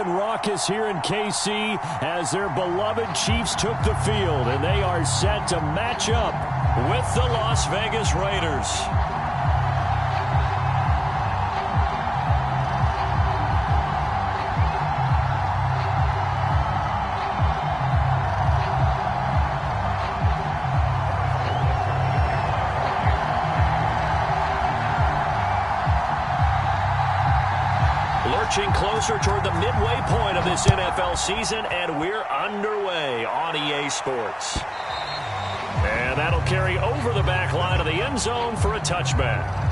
and raucous here in KC as their beloved Chiefs took the field, and they are set to match up with the Las Vegas Raiders. Lurching closer toward the midway point of this NFL season, and we're underway on EA Sports. And that'll carry over the back line of the end zone for a touchback.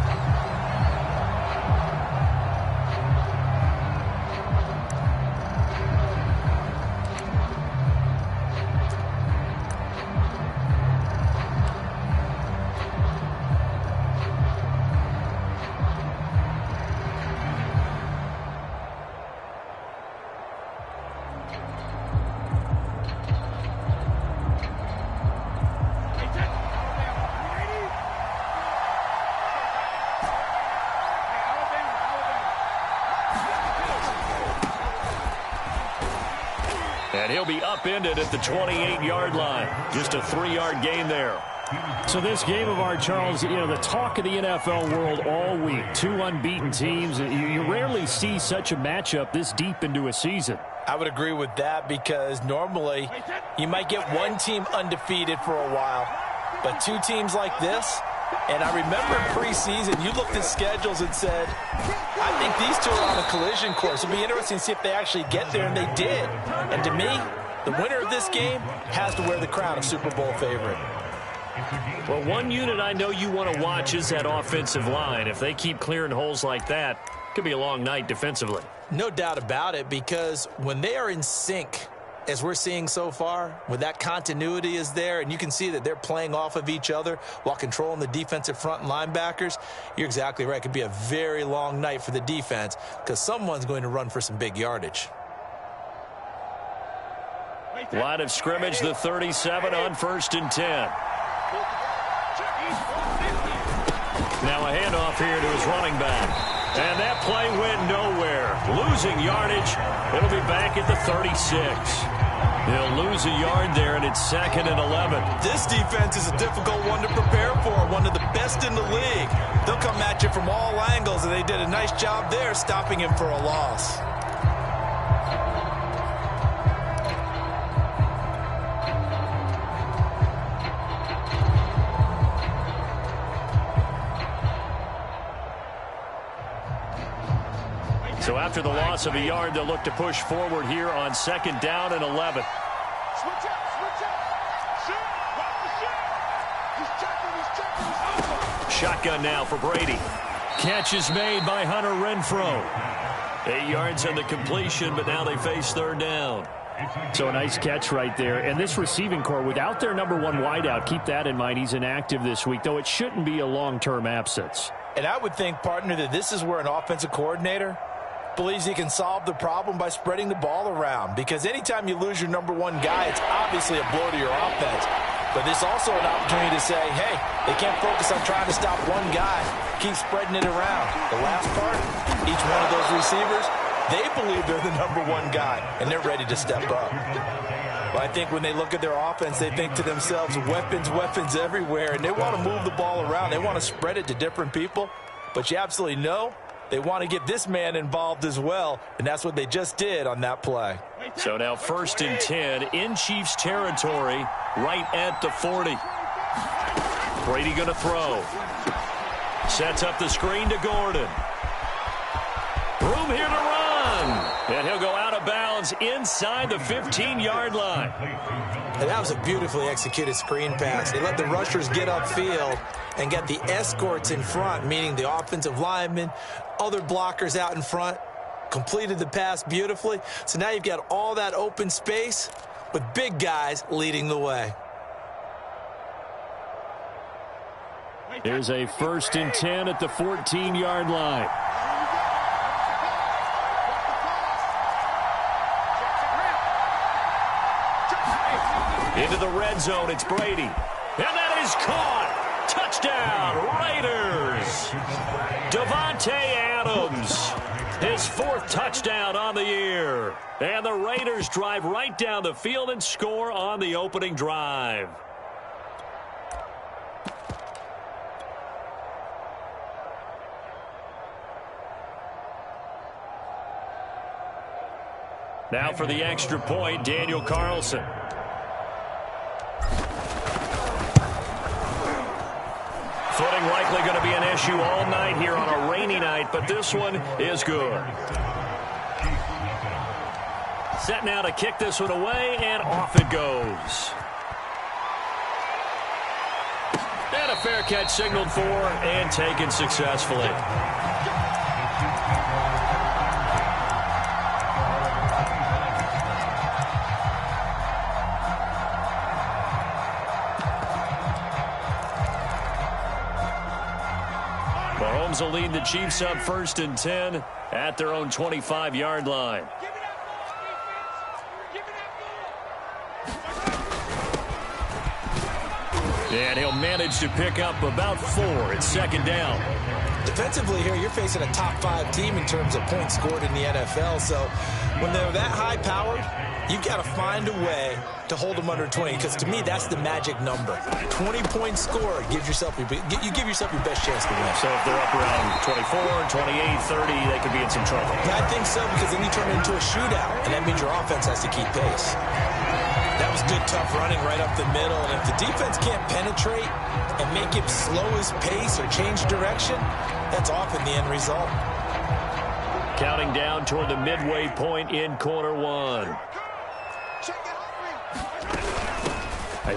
And he'll be upended at the 28-yard line. Just a 3-yard gain there. So this game of art, Charles, you know, the talk of the NFL world all week. Two unbeaten teams. You rarely see such a matchup this deep into a season. I would agree with that because normally you might get one team undefeated for a while. But two teams like this, and I remember in preseason, you looked at schedules and said, I think these two are on a collision course. It'll be interesting to see if they actually get there, and they did. And to me, the winner of this game has to wear the crown of Super Bowl favorite. Well, one unit I know you want to watch is that offensive line. If they keep clearing holes like that, it could be a long night defensively. No doubt about it, because when they are in sync, as we're seeing so far, when that continuity is there, and you can see that they're playing off of each other while controlling the defensive front and linebackers, you're exactly right. It could be a very long night for the defense because someone's going to run for some big yardage. Line of scrimmage, the 37 on 1st and 10. Now a handoff here to his running back. And that play went nowhere. Losing yardage. It'll be back at the 36. They'll lose a yard there, and it's 2nd and 11. This defense is a difficult one to prepare for, one of the best in the league. They'll come at you from all angles, and they did a nice job there stopping him for a loss. So after the loss of a yard, they'll look to push forward here on 2nd down and 11. Shotgun now for Brady. Catch is made by Hunter Renfrow. 8 yards on the completion, but now they face 3rd down. So a nice catch right there. And this receiving core, without their number one wideout, keep that in mind. He's inactive this week, though it shouldn't be a long-term absence. And I would think, partner, that this is where an offensive coordinator believes he can solve the problem by spreading the ball around. Because anytime you lose your number one guy, it's obviously a blow to your offense. But it's also an opportunity to say, hey, they can't focus on trying to stop one guy. Keep spreading it around. The last part, each one of those receivers, they believe they're the number one guy, and they're ready to step up. But I think when they look at their offense, they think to themselves, weapons, weapons everywhere, and they want to move the ball around. They want to spread it to different people. But you absolutely know they want to get this man involved as well, and that's what they just did on that play. So now 1st and 10 in Chiefs territory, right at the 40. Brady going to throw. Sets up the screen to Gordon. Room here to run. And he'll go out of bounds inside the 15-yard line. And that was a beautifully executed screen pass. They let the rushers get upfield and get the escorts in front, meaning the offensive linemen, other blockers out in front, completed the pass beautifully. So now you've got all that open space with big guys leading the way. There's a 1st and 10 at the 14-yard line. Into the red zone, it's Brady. And that is caught. Touchdown, Raiders. Davante Adams. His 4th touchdown on the year. And the Raiders drive right down the field and score on the opening drive. Now for the extra point, Daniel Carlson. Footing likely going to be an issue all night here on a rainy night, but this one is good. Set now to kick this one away, and off it goes. And a fair catch signaled for and taken successfully. Mahomes will lead the Chiefs up 1st and 10 at their own 25-yard line. And he'll manage to pick up about 4 at 2nd down. Defensively here, you're facing a top 5 team in terms of points scored in the NFL. So when they're that high-powered, you've got to find a way to hold them under 20, because to me, that's the magic number. 20-point score, you give yourself your best chance to win. So if they're up around 24, 28, 30, they could be in some trouble. Yeah, I think so, because then you turn it into a shootout, and that means your offense has to keep pace. That was good, tough running right up the middle, and if the defense can't penetrate and make him slow his pace or change direction, that's often the end result. Counting down toward the midway point in quarter 1.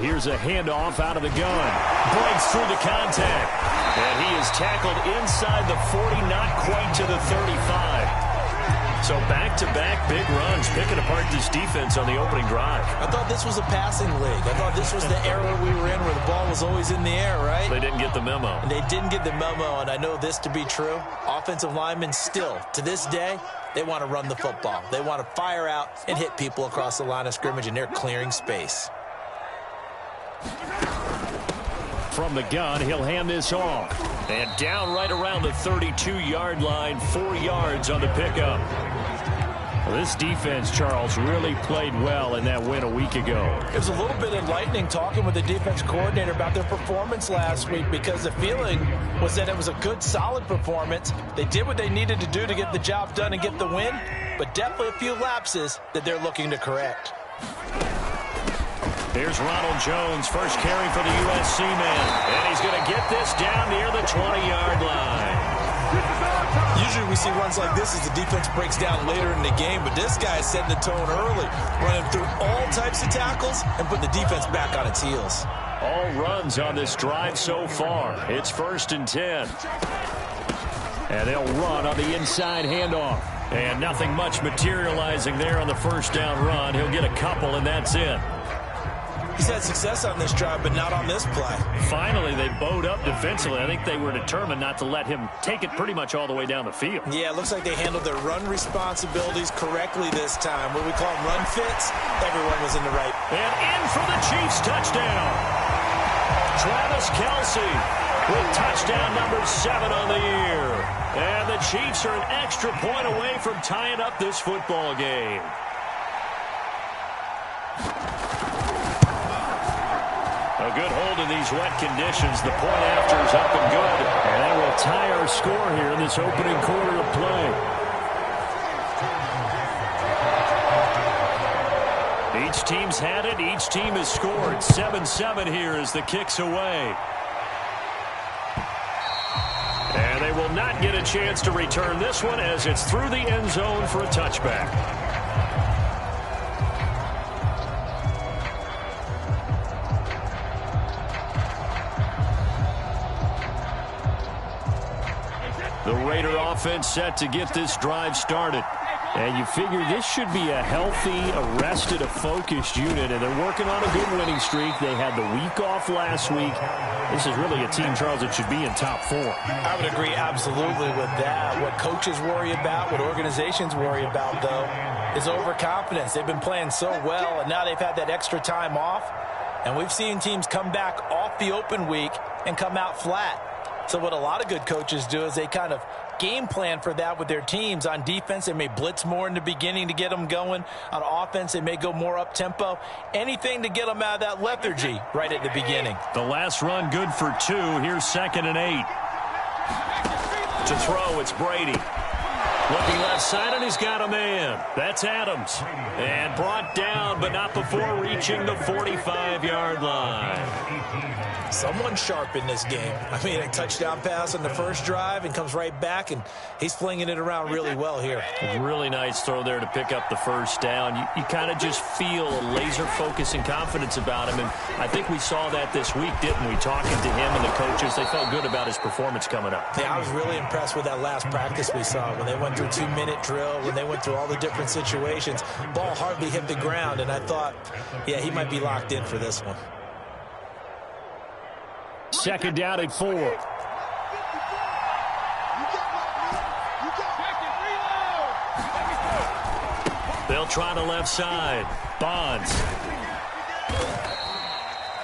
Here's a handoff out of the gun. Breaks through the contact. And he is tackled inside the 40, not quite to the 35. So back-to-back big runs, picking apart this defense on the opening drive. I thought this was a passing league. I thought this was the era we were in where the ball was always in the air, right? They didn't get the memo. And they didn't get the memo, and I know this to be true. Offensive linemen still, to this day, they want to run the football. They want to fire out and hit people across the line of scrimmage, and they're clearing space. From the gun, he'll hand this off. And down right around the 32-yard line, 4 yards on the pickup. Well, this defense, Charles, really played well in that win a week ago. It was a little bit enlightening talking with the defense coordinator about their performance last week, because the feeling was that it was a good, solid performance. They did what they needed to do to get the job done and get the win, but definitely a few lapses that they're looking to correct. Here's Ronald Jones, first carry for the USC man. And he's going to get this down near the 20-yard line. Usually we see runs like this as the defense breaks down later in the game, but this guy is setting the tone early, running through all types of tackles and putting the defense back on its heels. All runs on this drive so far. It's 1st and 10. And they'll run on the inside handoff. And nothing much materializing there on the first down run. He'll get a couple, and that's it. He's had success on this drive, but not on this play. Finally, they bowed up defensively. I think they were determined not to let him take it pretty much all the way down the field. Yeah, it looks like they handled their run responsibilities correctly this time. What we call them run fits, everyone was in the right. And in for the Chiefs touchdown. Travis Kelce with touchdown number 7 on the year. And the Chiefs are an extra point away from tying up this football game. A good hold in these wet conditions. The point after is up and good. And that will tie our score here in this opening quarter of play. Each team's had it. Each team has scored. 7-7 here as the kick's away. And they will not get a chance to return this one as it's through the end zone for a touchback. The Raider offense set to get this drive started. And you figure this should be a healthy, arrested, a focused unit, and they're working on a good winning streak. They had the week off last week. This is really a team, Charles, that should be in top 4. I would agree absolutely with that. What coaches worry about, what organizations worry about, though, is overconfidence. They've been playing so well, and now they've had that extra time off. And we've seen teams come back off the open week and come out flat. So what a lot of good coaches do is they kind of game plan for that with their teams. On defense, they may blitz more in the beginning to get them going. On offense, they may go more up-tempo. Anything to get them out of that lethargy right at the beginning. The last run good for 2. Here's 2nd and 8. To throw, it's Brady. Looking left side, and he's got a man. That's Adams. And brought down, but not before reaching the 45-yard line. Someone sharp in this game. I mean, a touchdown pass on the first drive and comes right back, and he's flinging it around really well here. Really nice throw there to pick up the first down. You kind of just feel a laser focus and confidence about him, and I think we saw that this week, didn't we? Talking to him and the coaches, they felt good about his performance coming up. Yeah, I was really impressed with that last practice we saw when they went through 2-minute drill, when they went through all the different situations. Ball hardly hit the ground, and I thought, yeah, he might be locked in for this one. 2nd down at 4. They'll try the left side. Bonds.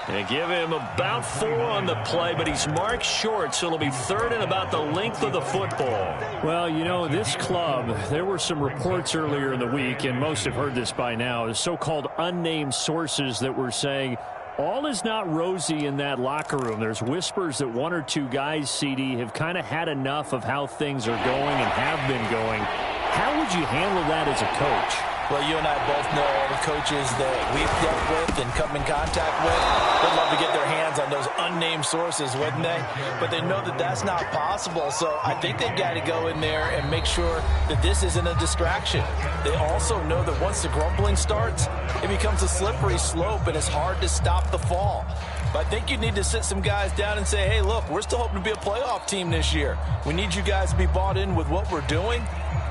They give him about 4 on the play, but he's marked short, so it'll be 3rd and about the length of the football. Well, you know, this club, there were some reports earlier in the week, and most have heard this by now, the so-called unnamed sources that were saying all is not rosy in that locker room. There's whispers that 1 or 2 guys, CD, have kind of had enough of how things are going and have been going. How would you handle that as a coach? Well, you and I both know all the coaches that we've dealt with and come in contact with. They'd love to get their hands on those unnamed sources, wouldn't they? But they know that that's not possible, so I think they've got to go in there and make sure that this isn't a distraction. They also know that once the grumbling starts, it becomes a slippery slope, and it's hard to stop the fall. But I think you need to sit some guys down and say, hey, look, we're still hoping to be a playoff team this year. We need you guys to be bought in with what we're doing.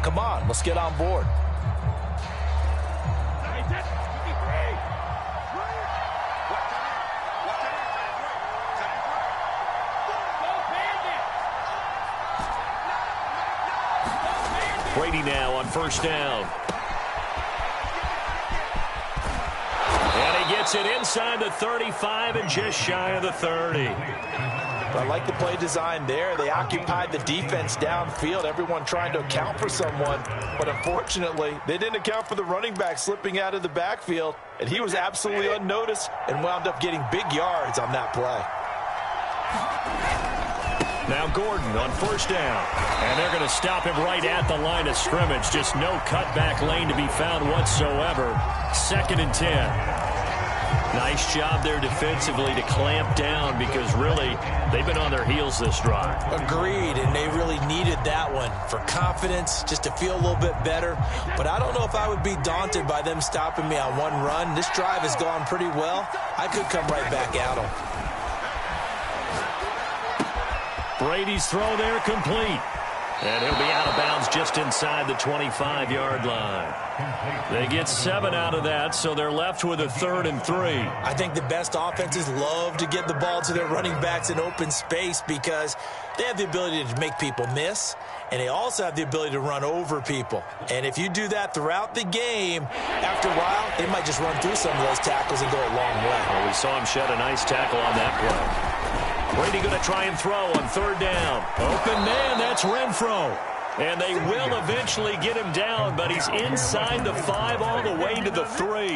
Come on, let's get on board. Brady now on 1st down. And he gets it inside the 35 and just shy of the 30. I like the play design there. They occupied the defense downfield, everyone trying to account for someone. But unfortunately, they didn't account for the running back slipping out of the backfield, and he was absolutely unnoticed and wound up getting big yards on that play. Now Gordon on 1st down. And they're going to stop him right at the line of scrimmage. Just no cutback lane to be found whatsoever. 2nd and 10. Nice job there defensively to clamp down because really they've been on their heels this drive. Agreed, and they really needed that one for confidence, just to feel a little bit better. But I don't know if I would be daunted by them stopping me on one run. This drive has gone pretty well. I could come right back at them. Brady's throw there complete. And he'll be out of bounds just inside the 25-yard line. They get 7 out of that, so they're left with a 3rd and 3. I think the best offenses love to get the ball to their running backs in open space because they have the ability to make people miss, and they also have the ability to run over people. And if you do that throughout the game, after a while, they might just run through some of those tackles and go a long way. Well, we saw him shed a nice tackle on that play. Brady going to try and throw on 3rd down. Open man, that's Renfro. And they will eventually get him down, but he's inside the 5 all the way to the 3.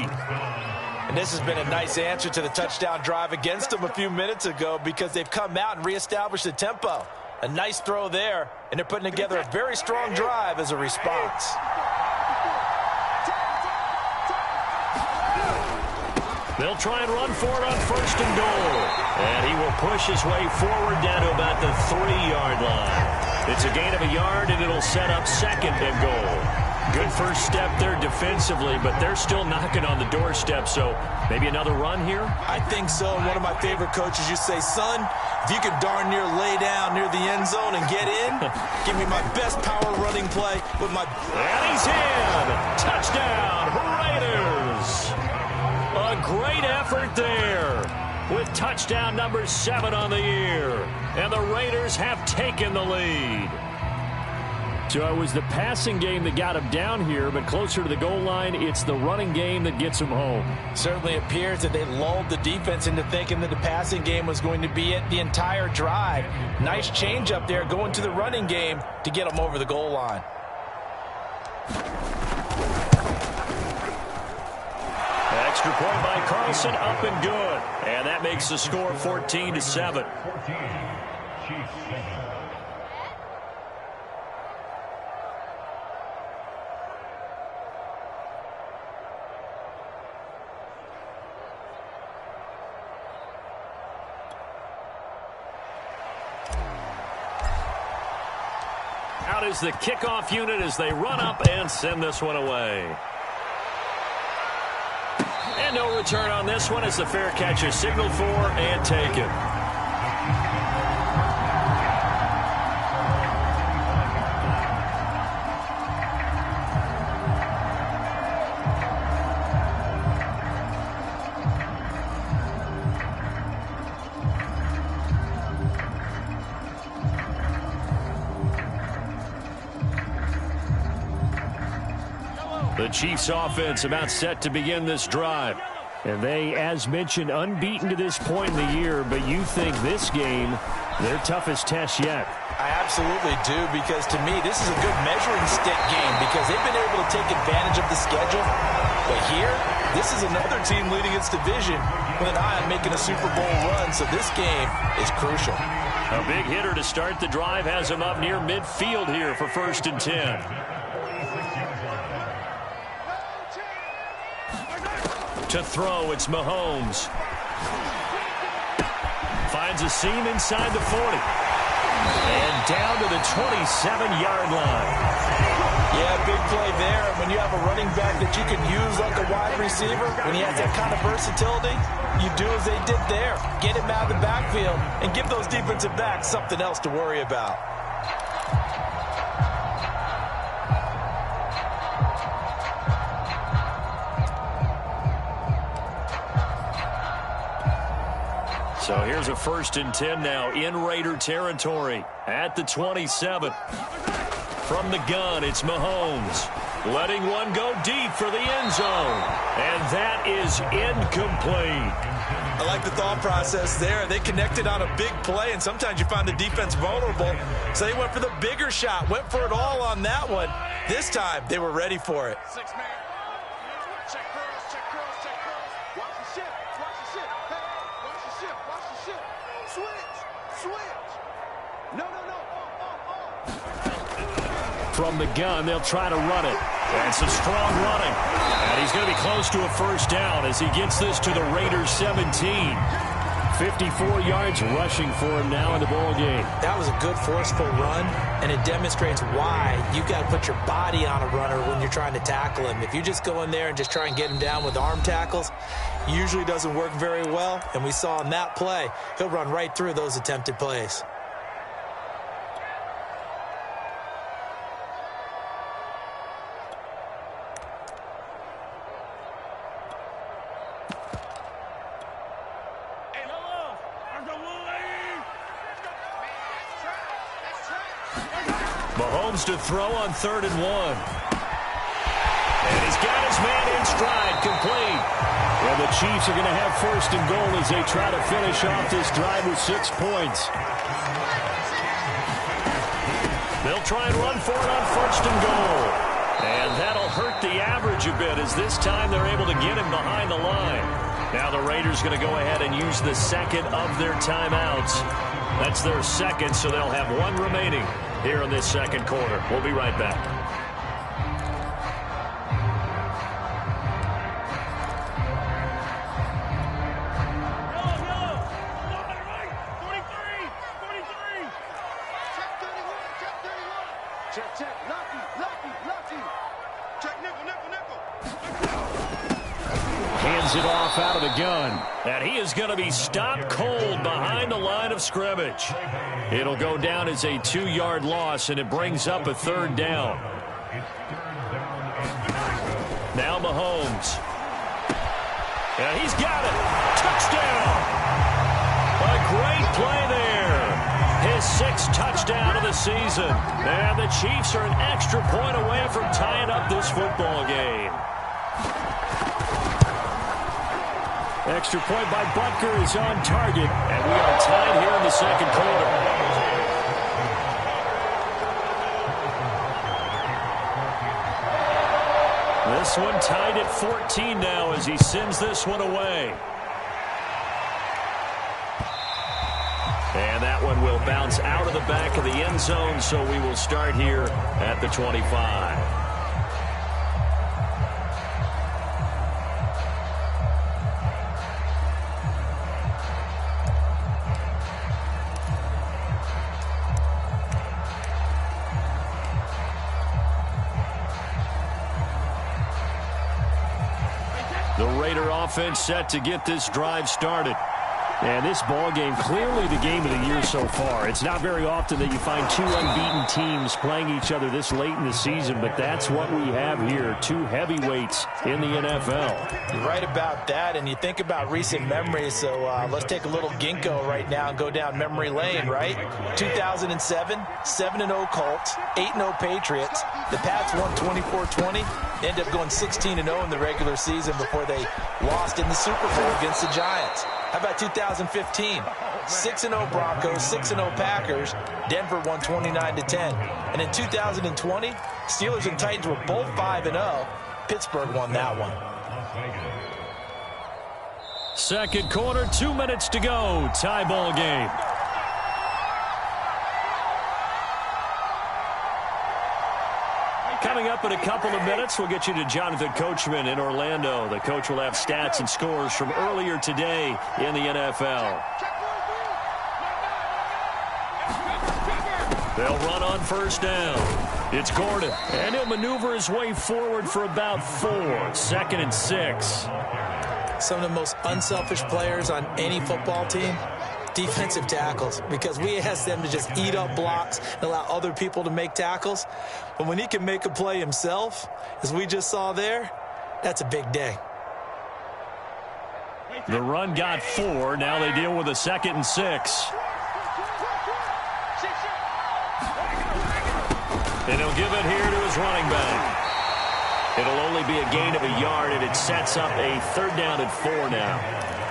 And this has been a nice answer to the touchdown drive against them a few minutes ago because they've come out and reestablished the tempo. A nice throw there, and they're putting together a very strong drive as a response. They'll try and run for it on 1st and goal. And he will push his way forward down to about the 3-yard line. It's a gain of a yard, and it'll set up 2nd and goal. Good first step there defensively, but they're still knocking on the doorstep, so maybe another run here? I think so. And one of my favorite coaches used to say, son, if you could darn near lay down near the end zone and get in, give me my best power running play with my... And he's in! Touchdown, Raiders! A great effort there with touchdown number 7 on the year. And the Raiders have taken the lead. So it was the passing game that got him down here, but closer to the goal line, it's the running game that gets him home. Certainly appears that they lulled the defense into thinking that the passing game was going to be it the entire drive. Nice change up there going to the running game to get them over the goal line. Extra point by Carlson, up and good. And that makes the score 14-7. Out is the kickoff unit as they run up and send this one away. And no return on this one as the fair catch is signaled for and taken. The Chiefs offense about set to begin this drive. And they, as mentioned, unbeaten to this point in the year, but you think this game, their toughest test yet. I absolutely do, because to me, this is a good measuring stick game because they've been able to take advantage of the schedule. But here, this is another team leading its division with an eye on making a Super Bowl run, so this game is crucial. A big hitter to start the drive has him up near midfield here for 1st and 10. To throw, it's Mahomes. Finds a seam inside the 40. And down to the 27-yard line. Yeah, big play there. When you have a running back that you can use like a wide receiver, when he has that kind of versatility, you do as they did there. Get him out of the backfield and give those defensive backs something else to worry about. So here's a 1st and 10 now in Raider territory at the 27. From the gun, it's Mahomes. Letting one go deep for the end zone. And that is incomplete. I like the thought process there. They connected on a big play, and sometimes you find the defense vulnerable. So they went for the bigger shot, went for it all on that one. This time, they were ready for it. Six-man. Check curls, check curls, check curls. Watch the ship, watch the ship. Hey, watch the ship, watch the ship. Switch, switch. No. From the gun, they'll try to run it. And some strong running. And he's going to be close to a 1st down as he gets this to the Raiders 17. 54 yards rushing for him now in the ball game. That was a good forceful run, and it demonstrates why you've got to put your body on a runner when you're trying to tackle him. If you just go in there and just try and get him down with arm tackles, usually doesn't work very well. And we saw in that play, he'll run right through those attempted plays. Mahomes to throw on 3rd and 1. And he's got his man in stride, complete. Well, the Chiefs are going to have 1st and goal as they try to finish off this drive with 6 points. They'll try and run for it on 1st and goal. And that'll hurt the average a bit as this time they're able to get him behind the line. Now the Raiders going to go ahead and use the second of their timeouts. That's their second, so they'll have one remaining here in this second quarter. We'll be right back. Check. Lucky. Check nickel. Hands it off out of the gun. And he is going to be stopped cold behind the line of scrimmage. It'll go down as a 2-yard loss, and it brings up a 3rd down. Now Mahomes. And he's got it. Touchdown. A great play there. His 6th touchdown of the season. And the Chiefs are an extra point away from tying up this football game. Extra point by Butker is on target, and we are tied here in the second quarter. This one tied at 14 now as he sends this one away. And that one will bounce out of the back of the end zone, so we will start here at the 25. The Raider offense set to get this drive started. And this ball game, clearly the game of the year so far. It's not very often that you find two unbeaten teams playing each other this late in the season, but that's what we have here, two heavyweights in the NFL. You're right about that, and you think about recent memories, so let's take a little ginkgo right now and go down memory lane, right? 2007, 7-0 Colts, 8-0 Patriots. The Pats won 24-20, ended up going 16-0 in the regular season before they lost in the Super Bowl against the Giants. How about 2015? 6-0 Broncos, 6-0 Packers. Denver won 29-10. And in 2020, Steelers and Titans were both 5-0. Pittsburgh won that one. Second quarter, 2 minutes to go. Tie ball game. Coming up in a couple of minutes, we'll get you to Jonathan Coachman in Orlando. The coach will have stats and scores from earlier today in the NFL. They'll run on first down. It's Gordon, and he'll maneuver his way forward for about 4. 2nd and 6. Some of the most unselfish players on any football team, defensive tackles, because we ask them to just eat up blocks and allow other people to make tackles. But when he can make a play himself, as we just saw there, that's a big day. The run got 4. Now they deal with a 2nd and 6. And he'll give it here to his running back. It'll only be a gain of a yard, and it sets up a 3rd down and 4 now.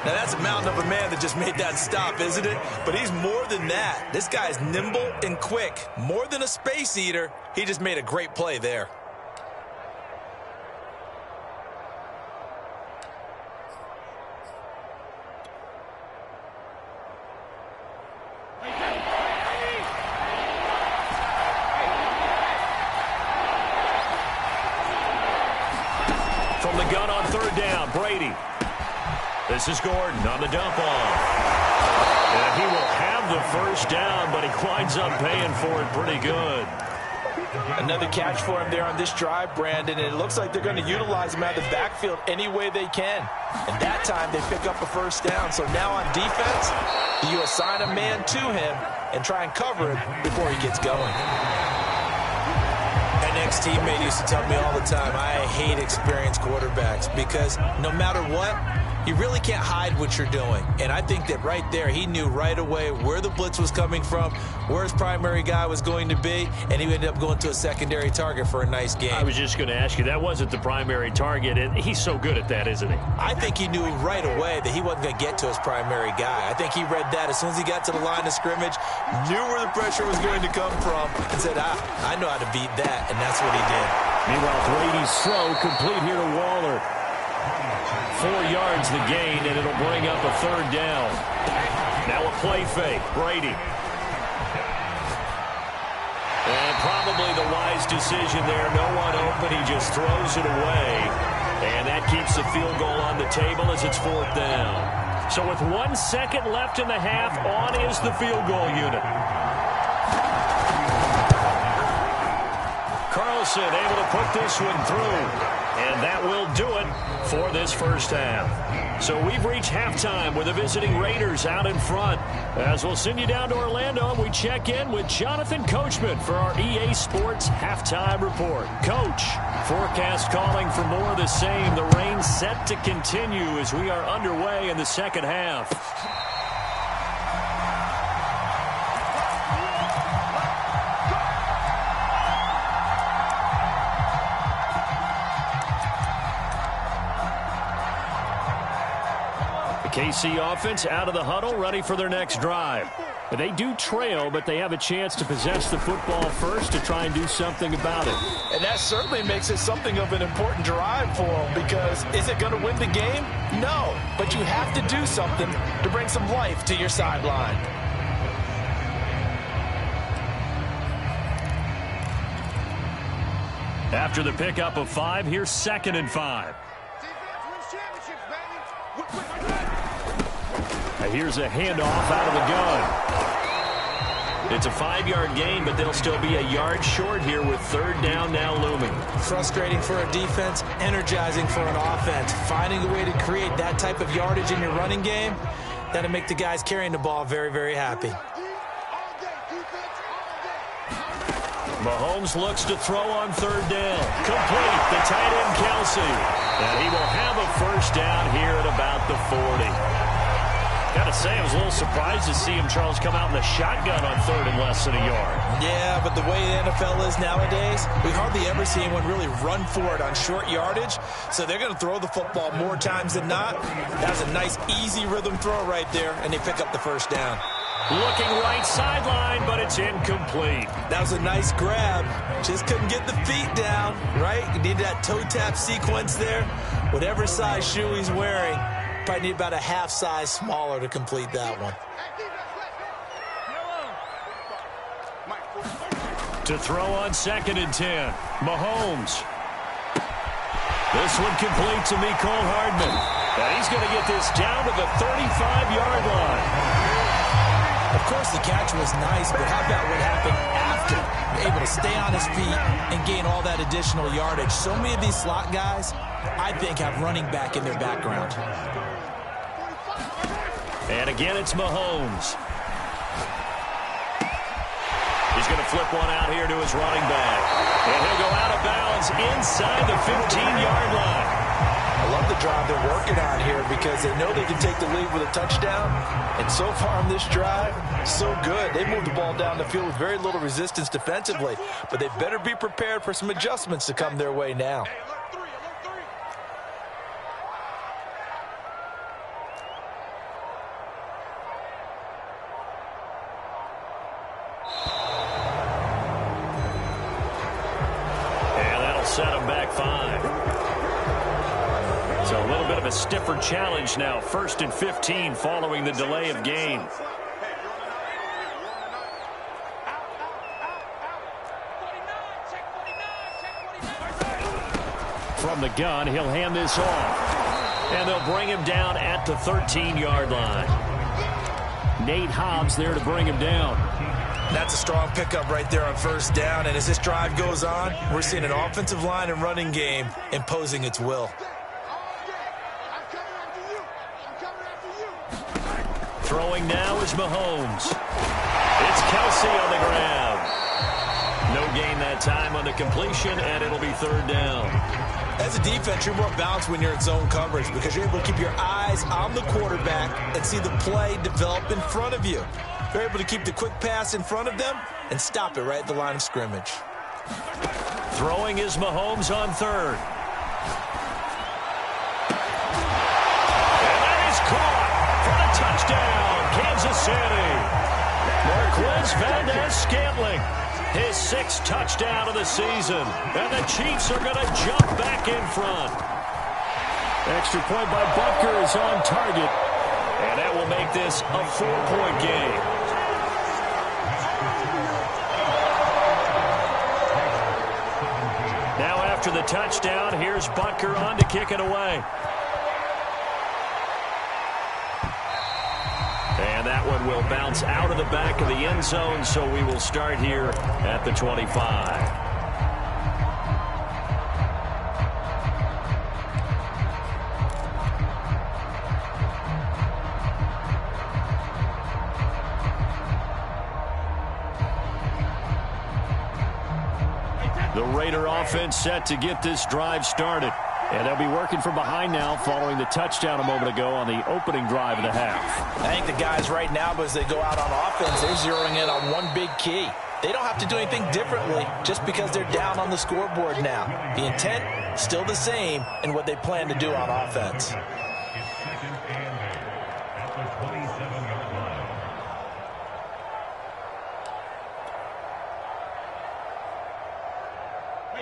Now, that's a mountain of a man that just made that stop, isn't it? But he's more than that. This guy's nimble and quick. More than a space eater, he just made a great play there. From the gun on 3rd down, Brady. This is Gordon on the dump off. And he will have the first down, but he winds up paying for it pretty good. Another catch for him there on this drive, Brandon, and it looks like they're going to utilize him out of the backfield any way they can. And that time they pick up a first down. So now on defense, you assign a man to him and try and cover him before he gets going. An ex-teammate used to tell me all the time, I hate experienced quarterbacks because no matter what, you really can't hide what you're doing. And I think that right there, he knew right away where the blitz was coming from, where his primary guy was going to be, and he ended up going to a secondary target for a nice game. I was just going to ask you, that wasn't the primary target, and he's so good at that, isn't he? I think he knew right away that he wasn't going to get to his primary guy. I think he read that as soon as he got to the line of scrimmage, knew where the pressure was going to come from, and said, I know how to beat that, and that's what he did. Meanwhile, Brady's throw complete here to Waller. 4 yards the gain, and it'll bring up a 3rd down. Now a play fake, Brady. And probably the wise decision there. No one open, he just throws it away. And that keeps the field goal on the table as it's 4th down. So with 1 second left in the half, on is the field goal unit. Carlson able to put this one through. And that will do it for this first half. So we've reached halftime with the visiting Raiders out in front. As we'll send you down to Orlando, and we check in with Jonathan Coachman for our EA Sports Halftime Report. Coach, forecast calling for more of the same. The rain set to continue as we are underway in the second half. KC offense out of the huddle, ready for their next drive. They do trail, but they have a chance to possess the football first to try and do something about it. And that certainly makes it something of an important drive for them, because is it going to win the game? No, but you have to do something to bring some life to your sideline. After the pickup of 5, here's 2nd and 5. Here's a handoff out of the gun. It's a 5-yard gain, but they'll still be a yard short here with 3rd down now looming. Frustrating for a defense, energizing for an offense. Finding a way to create that type of yardage in your running game, that'll make the guys carrying the ball very, very happy. Mahomes looks to throw on 3rd down. Complete, the tight end Kelsey. And he will have a 1st down here at about the 40. Gotta say, I was a little surprised to see him, Charles, come out in the shotgun on 3rd and less than a yard. Yeah, but the way the NFL is nowadays, we hardly ever see anyone really run for it on short yardage. So they're going to throw the football more times than not. That was a nice, easy rhythm throw right there, and they pick up the 1st down. Looking right sideline, but it's incomplete. That was a nice grab. Just couldn't get the feet down, right? You need that toe tap sequence there. Whatever size shoe he's wearing, probably need about a half size smaller to complete that one. To throw on 2nd and 10, Mahomes. This one complete to Mecole Hardman. And he's going to get this down to the 35-yard line. Of course, the catch was nice, but how about what happened after? Able to stay on his feet and gain all that additional yardage. So many of these slot guys, I think, have running back in their background. And again, it's Mahomes. He's going to flip one out here to his running back. And he'll go out of bounds inside the 15-yard line. I love the drive they're working on here because they know they can take the lead with a touchdown. And so far on this drive, so good. They moved the ball down the field with very little resistance defensively. But they better be prepared for some adjustments to come their way now. And that'll set them back 5. So a little bit of a stiffer challenge now. 1st and 15 following the delay of game. From the gun, he'll hand this off. And they'll bring him down at the 13-yard line. Nate Hobbs there to bring him down. That's a strong pickup right there on 1st down. And as this drive goes on, we're seeing an offensive line and running game imposing its will. Throwing now is Mahomes. It's Kelsey on the ground. No gain that time on the completion, and it'll be 3rd down. As a defense, you're more balanced when you're in zone coverage because you're able to keep your eyes on the quarterback and see the play develop in front of you. You're able to keep the quick pass in front of them and stop it right at the line of scrimmage. Throwing is Mahomes on 3rd. And that is caught for a touchdown, Kansas City. Marquez Valdez-Scantling, his 6th touchdown of the season. And the Chiefs are going to jump back in front. Extra point by Butker is on target. And that will make this a 4-point game. Now after the touchdown, here's Butker on to kick it away. And that one will bounce out of the back of the end zone, so we will start here at the 25. The Raider offense set to get this drive started. And they'll be working from behind now following the touchdown a moment ago on the opening drive of the half. I think the guys right now, as they go out on offense, they're zeroing in on one big key. They don't have to do anything differently just because they're down on the scoreboard now. The intent, still the same in what they plan to do on offense.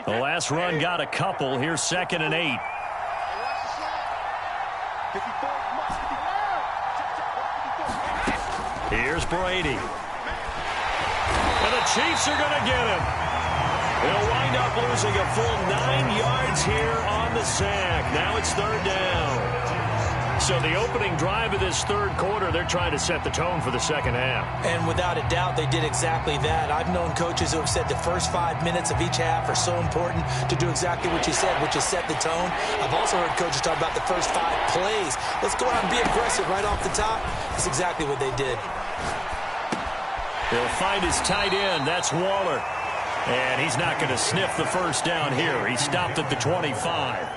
The last run got a couple. Here's 2nd and 8. Here's Brady. And the Chiefs are going to get him. They'll wind up losing a full 9 yards here on the sack. Now it's 3rd down. So the opening drive of this 3rd quarter, they're trying to set the tone for the 2nd half. And without a doubt, they did exactly that. I've known coaches who have said the first 5 minutes of each half are so important to do exactly what you said, which is set the tone. I've also heard coaches talk about the first 5 plays. Let's go out and be aggressive right off the top. That's exactly what they did. He'll find his tight end. That's Waller. And he's not going to sniff the first down here. He stopped at the 25.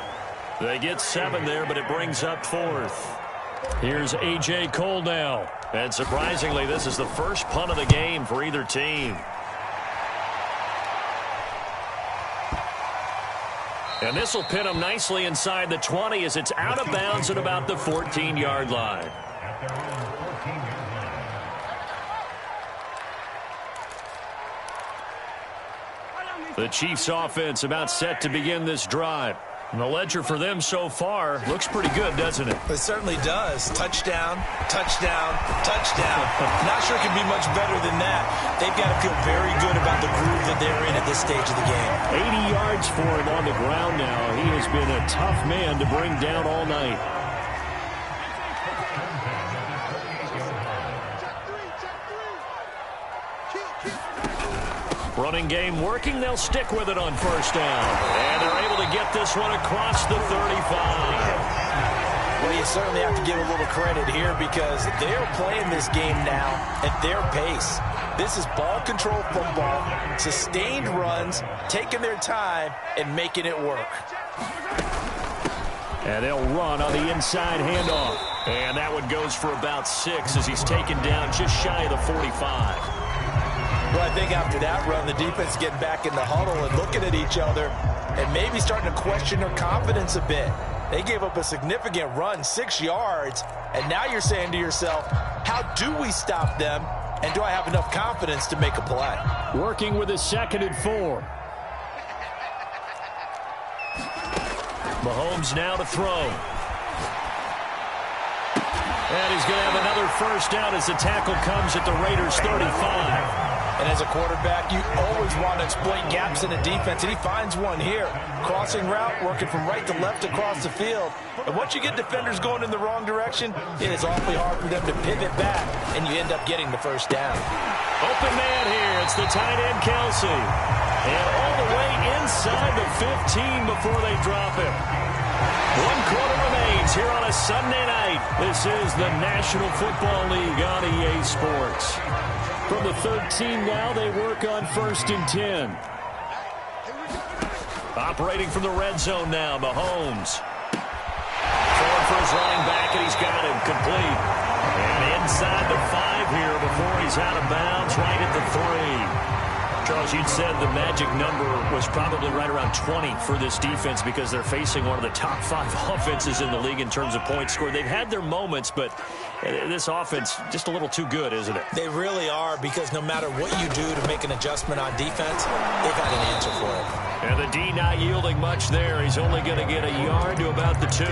They get 7 there, but it brings up 4th. Here's A.J. Cole now. And surprisingly, this is the first punt of the game for either team. And this will pin them nicely inside the 20 as it's out of bounds at about the 14-yard line. The Chiefs offense about set to begin this drive. And the ledger for them so far looks pretty good, doesn't it? It certainly does. Touchdown, touchdown, touchdown. Not sure it can be much better than that. They've got to feel very good about the groove that they're in at this stage of the game. 80 yards for him on the ground now. He has been a tough man to bring down all night. Running game working. They'll stick with it on 1st down. And they're able to get this one across the 35. Well, you certainly have to give a little credit here because they're playing this game now at their pace. This is ball control football, sustained runs, taking their time, and making it work. And they'll run on the inside handoff. And that one goes for about 6 as he's taken down just shy of the 45. Well, I think after that run, the defense is getting back in the huddle and looking at each other and maybe starting to question their confidence a bit. They gave up a significant run, 6 yards, and now you're saying to yourself, how do we stop them, and do I have enough confidence to make a play? Working with a 2nd and 4. Mahomes now to throw. And he's going to have another 1st down as the tackle comes at the Raiders' 35. And as a quarterback, you always want to exploit gaps in the defense, and he finds one here. Crossing route, working from right to left across the field. And once you get defenders going in the wrong direction, it is awfully hard for them to pivot back, and you end up getting the 1st down. Open man here. It's the tight end, Kelsey. And all the way inside the 15 before they drop him. 1 quarter remains here on a Sunday night. This is the National Football League on EA Sports. From the 13 now, they work on 1st and 10. Operating from the red zone now, Mahomes. Throwing for his running back, and he's got him complete. And inside the 5 here before he's out of bounds, right at the 3. Charles, you'd said the magic number was probably right around 20 for this defense because they're facing one of the top 5 offenses in the league in terms of points scored. They've had their moments, but this offense just a little too good, isn't it? They really are, because no matter what you do to make an adjustment on defense, they've got an answer for it. And the D not yielding much there. He's only going to get a yard to about the 2.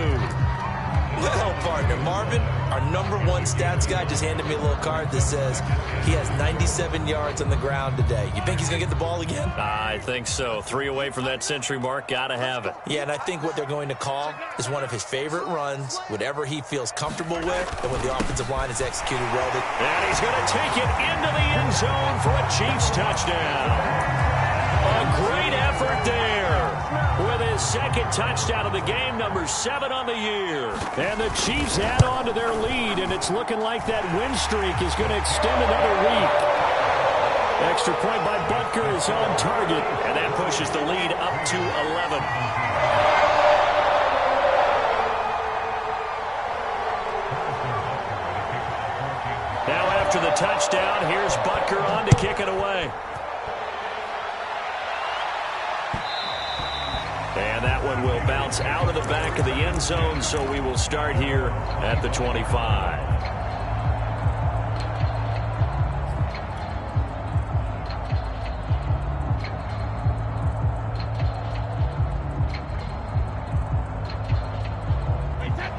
Well, partner, Marvin, our #1 stats guy, just handed me a little card that says he has 97 yards on the ground today. You think he's going to get the ball again? I think so. 3 away from that century mark. Got to have it. Yeah, and I think what they're going to call is one of his favorite runs, whatever he feels comfortable with, and when the offensive line is executed well. And he's going to take it into the end zone for a Chiefs touchdown. A great effort there with his 2nd touchdown of the game, #7 on the year. And the Chiefs add on to their lead, and it's looking like that win streak is going to extend another week. Extra point by Butker is on target. And that pushes the lead up to 11. Now after the touchdown, here's Butker on to kick it away. And that one will bounce out of the back of the end zone, so we will start here at the 25.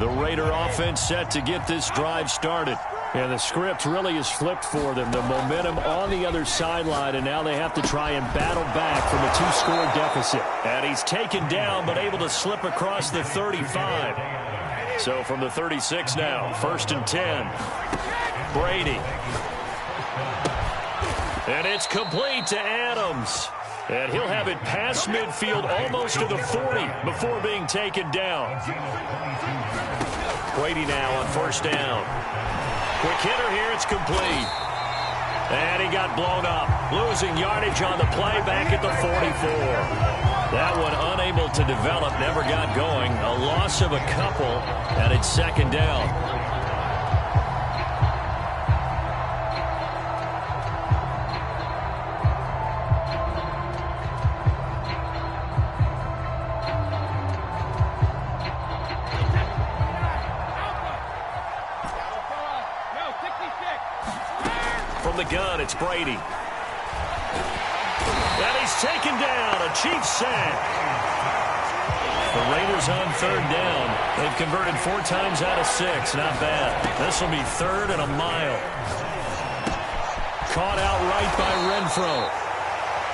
The Raider offense set to get this drive started. And the script really is flipped for them. The momentum on the other sideline, and now they have to try and battle back from a 2-score deficit. And he's taken down, but able to slip across the 35. So from the 36 now, 1st and 10. Brady. And it's complete to Adams. And he'll have it past midfield almost to the 40 before being taken down. Brady now on 1st down. Quick hitter here, it's complete. And he got blown up. Losing yardage on the play back at the 44. That one unable to develop, never got going. A loss of a couple, and it's 2nd down. From the gun, it's Brady. And he's taken down. A Chiefs sack. The Raiders on 3rd down. They've converted 4 times out of 6. Not bad. This will be 3rd and a mile. Caught out right by Renfro.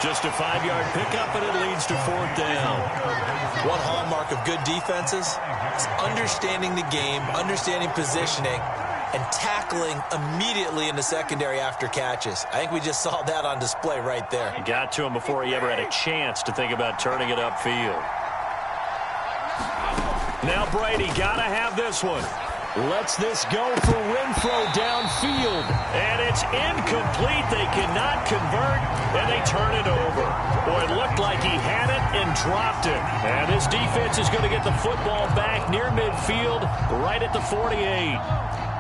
Just a 5-yard pickup, and it leads to 4th down. One hallmark of good defenses is understanding the game, understanding positioning, and tackling immediately in the secondary after catches. I think we just saw that on display right there. Got to him before he ever had a chance to think about turning it upfield. Now Brady got to have this one. Lets this go for Renfro downfield. And it's incomplete. They cannot convert, and they turn it over. Boy, it looked like he had it and dropped it. And this defense is going to get the football back near midfield, right at the 48.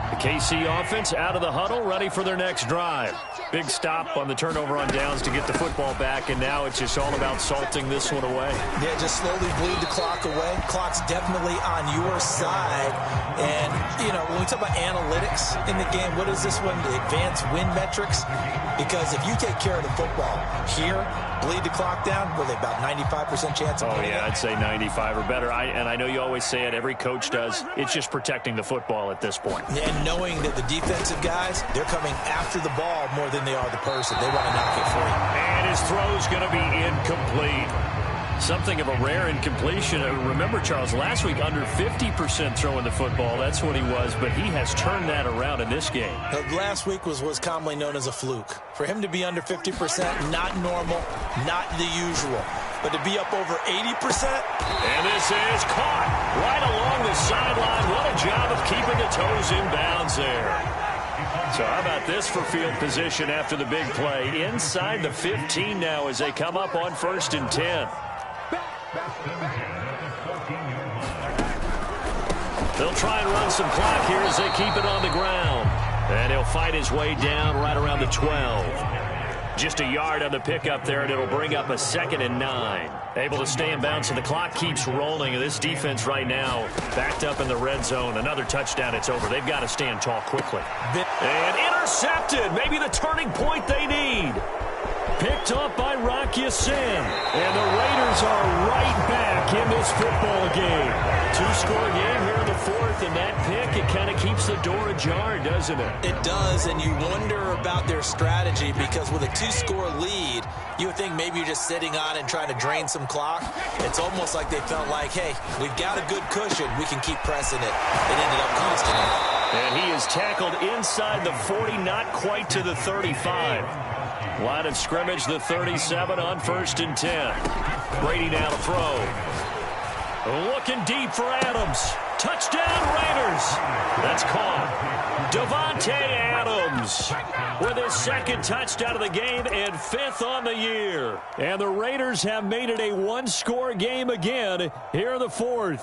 The KC offense out of the huddle, ready for their next drive. Big stop on the turnover on downs to get the football back, and now it's just all about salting this one away. Yeah, just slowly bleed the clock away. Clock's definitely on your side. And, you know, when we talk about analytics in the game, what is this one? The advanced win metrics? Because if you take care of the football here, bleed the clock down, were they about 95% chance of winning? Oh, yeah, I'd say 95 or better. And I know you always say it, every coach does. It's just protecting the football at this point. And knowing that the defensive guys, they're coming after the ball more than they are the person. They want to knock it free. And his throw's going to be incomplete. Something of a rare incompletion. Remember, Charles, last week under 50% throwing the football. That's what he was, but he has turned that around in this game. Last week was what's commonly known as a fluke. For him to be under 50%, not normal, not the usual. But to be up over 80%. And this is caught right along the sideline. What a job of keeping the toes in bounds there. So how about this for field position after the big play? Inside the 15 now as they come up on 1st and 10. They'll try and run some clock here as they keep it on the ground. And he'll fight his way down right around the 12. Just a yard on the pickup there, and it'll bring up a 2nd and 9. Able to stay in bounds, and the clock keeps rolling. And this defense right now backed up in the red zone. Another touchdown, it's over. They've got to stand tall quickly. And intercepted. Maybe the turning point they need. Picked off by Rock Ya-Sin. And the Raiders are right back in this football game. 2-score game here in the 4th, and that pick, it kind of keeps the door ajar, doesn't it? It does, and you wonder about their strategy because with a 2-score lead, you would think maybe you're just sitting on and trying to drain some clock. It's almost like they felt like, hey, we've got a good cushion. We can keep pressing it. It ended up costing them. And he is tackled inside the 40, not quite to the 35. Line of scrimmage, the 37 on 1st and 10. Brady now to throw. Looking deep for Adams. Touchdown Raiders. That's caught. Davante Adams with his 2nd touchdown of the game and 5th on the year. And the Raiders have made it a 1-score game again here in the 4th.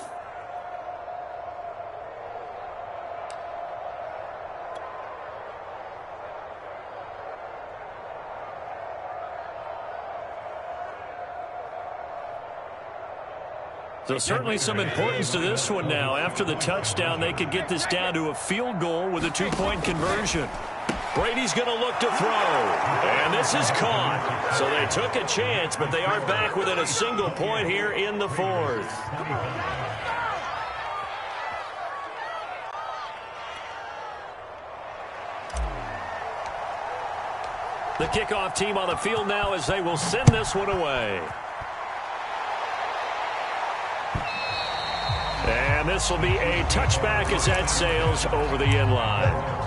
So certainly some importance to this one now. After the touchdown, they could get this down to a field goal with a 2-point conversion. Brady's going to look to throw. And this is caught. So they took a chance, but they are back within a single point here in the 4th. The kickoff team on the field now as they will send this one away. And this will be a touchback as that sails over the end line.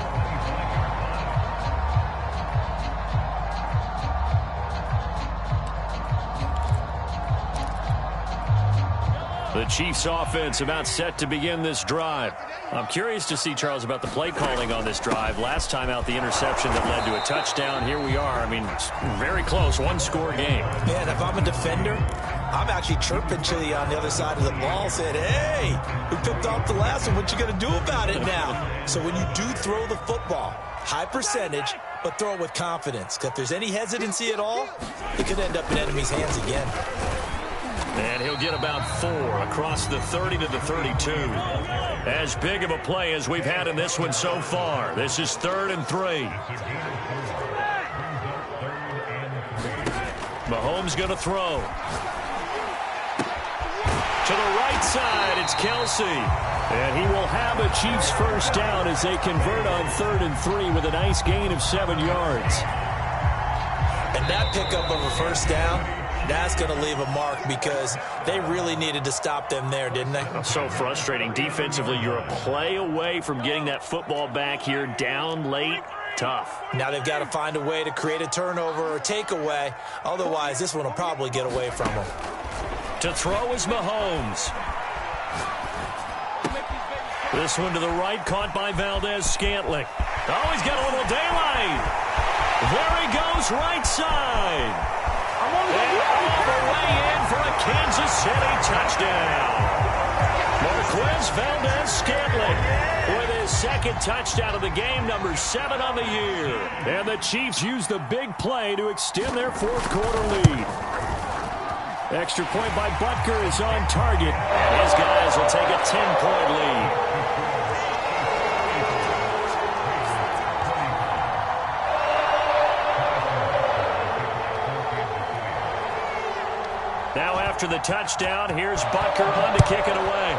The Chiefs offense about set to begin this drive. I'm curious to see, Charles, about the play calling on this drive. Last time out, the interception that led to a touchdown. Here we are. I mean, very close, one-score game. Yeah, and if I'm a defender, I'm actually chirping to you on the other side of the ball, saying, hey, we picked off the last one. What you going to do about it now? So when you do throw the football, high percentage, but throw it with confidence. If there's any hesitancy at all, it could end up in enemy's hands again. And he'll get about 4 across the 30 to the 32. As big of a play as we've had in this one so far. This is 3rd and 3. Mahomes going to throw. To the right side, it's Kelsey. And he will have a Chiefs first down as they convert on 3rd and 3 with a nice gain of 7 yards. And that pickup of a first down, that's going to leave a mark because they really needed to stop them there, didn't they? So frustrating. Defensively, you're a play away from getting that football back here down late. Tough. Now they've got to find a way to create a turnover or takeaway. Otherwise, this one will probably get away from them. To throw is Mahomes. This one to the right, caught by Valdez-Scantling. Oh, he's got a little daylight. There he goes, right side. And all the way in for a Kansas City touchdown. Marquez Valdez-Scantling with his second touchdown of the game, number 7 on the year. And the Chiefs use the big play to extend their fourth-quarter lead. Extra point by Butker is on target. And his guys will take a 10-point lead. Now after the touchdown, here's Butker on to kick it away.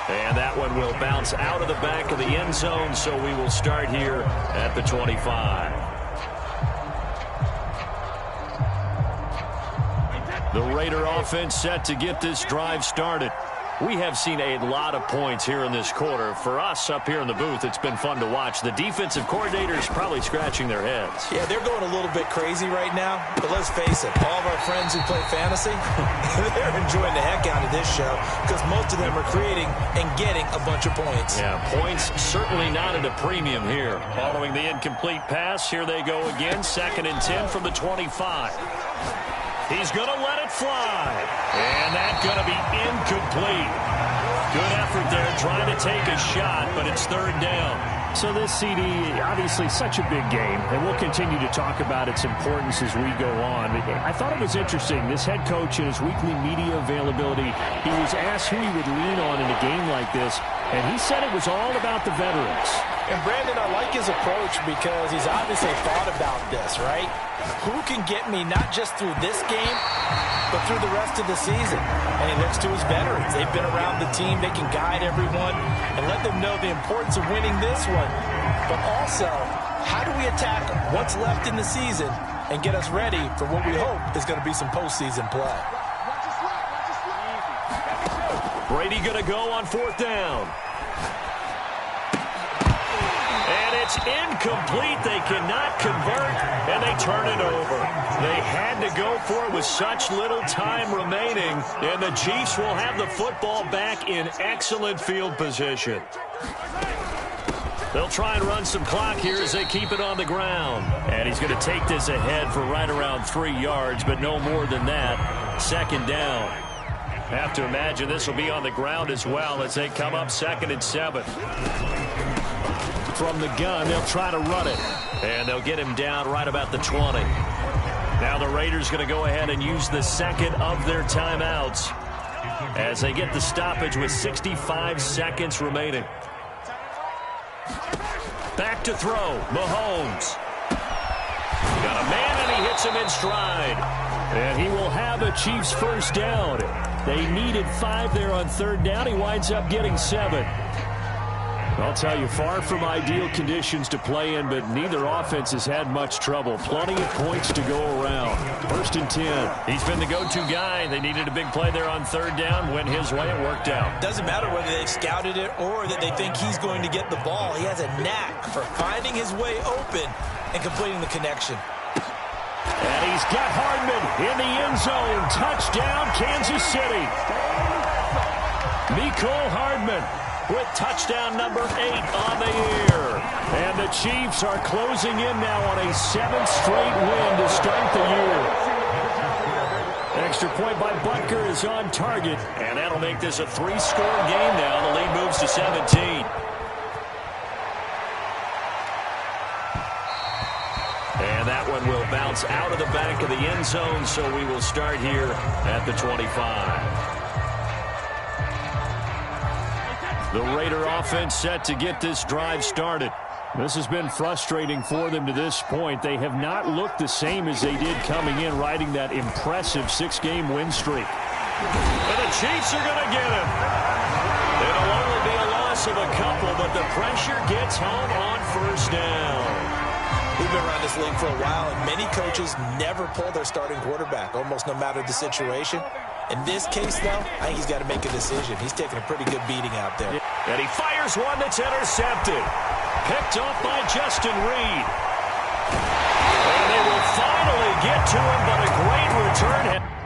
And that one will bounce out of the back of the end zone, so we will start here at the 25. The Raider offense set to get this drive started. We have seen a lot of points here in this quarter. For us up here in the booth, it's been fun to watch. The defensive coordinators probably scratching their heads. Yeah, they're going a little bit crazy right now. But let's face it, all of our friends who play fantasy, they're enjoying the heck out of this show because most of them are creating and getting a bunch of points. Yeah, points certainly not at a premium here. Following the incomplete pass, here they go again. 2nd and 10 from the 25. He's going to let it fly. And that's going to be incomplete. Good effort there trying to take a shot, but it's 3rd down. So this CD, obviously such a big game, and we'll continue to talk about its importance as we go on. I thought it was interesting. This head coach in his weekly media availability, he was asked who he would lean on in a game like this, and he said it was all about the veterans. And Brandon, I like his approach because he's obviously thought about this, right? Who can get me not just through this game, but through the rest of the season? And he looks to his veterans. They've been around the team. They can guide everyone and let them know the importance of winning this one. But also, how do we attack what's left in the season and get us ready for what we hope is going to be some postseason play? Brady going to go on 4th down. And it's incomplete. They cannot convert, and they turn it over. They had to go for it with such little time remaining, and the Chiefs will have the football back in excellent field position. They'll try and run some clock here as they keep it on the ground. And he's going to take this ahead for right around 3 yards, but no more than that. 2nd down. Have to imagine this will be on the ground as well as they come up 2nd and 7. From the gun, they'll try to run it. And they'll get him down right about the 20. Now the Raiders going to go ahead and use the 2nd of their timeouts as they get the stoppage with 65 seconds remaining. Back to throw, Mahomes. Got a man, and he hits him in stride. And he will have a Chiefs first down. They needed 5 there on 3rd down. He winds up getting 7. I'll tell you, far from ideal conditions to play in, but neither offense has had much trouble. Plenty of points to go around. 1st and 10. He's been the go-to guy. They needed a big play there on 3rd down. Went his way. It worked out. Doesn't matter whether they've scouted it or that they think he's going to get the ball. He has a knack for finding his way open and completing the connection. And he's got Hardman in the end zone. Touchdown, Kansas City. Mecole Hardman with touchdown number 8 on the year. And the Chiefs are closing in now on a 7th straight win to start the year. Extra point by Butker is on target. And that'll make this a 3-score game now. The lead moves to 17. And that one will bounce out of the back of the end zone, so we will start here at the 25. The Raider offense set to get this drive started. This has been frustrating for them to this point. They have not looked the same as they did coming in, riding that impressive 6-game win streak. And the Chiefs are going to get him. It'll only be a loss of a couple, but the pressure gets home on 1st down. We've been around this league for a while, and many coaches never pull their starting quarterback, almost no matter the situation. In this case, though, I think he's got to make a decision. He's taking a pretty good beating out there. And he fires one that's intercepted. Picked off by Justin Reed. And they will finally get to him, but a great return.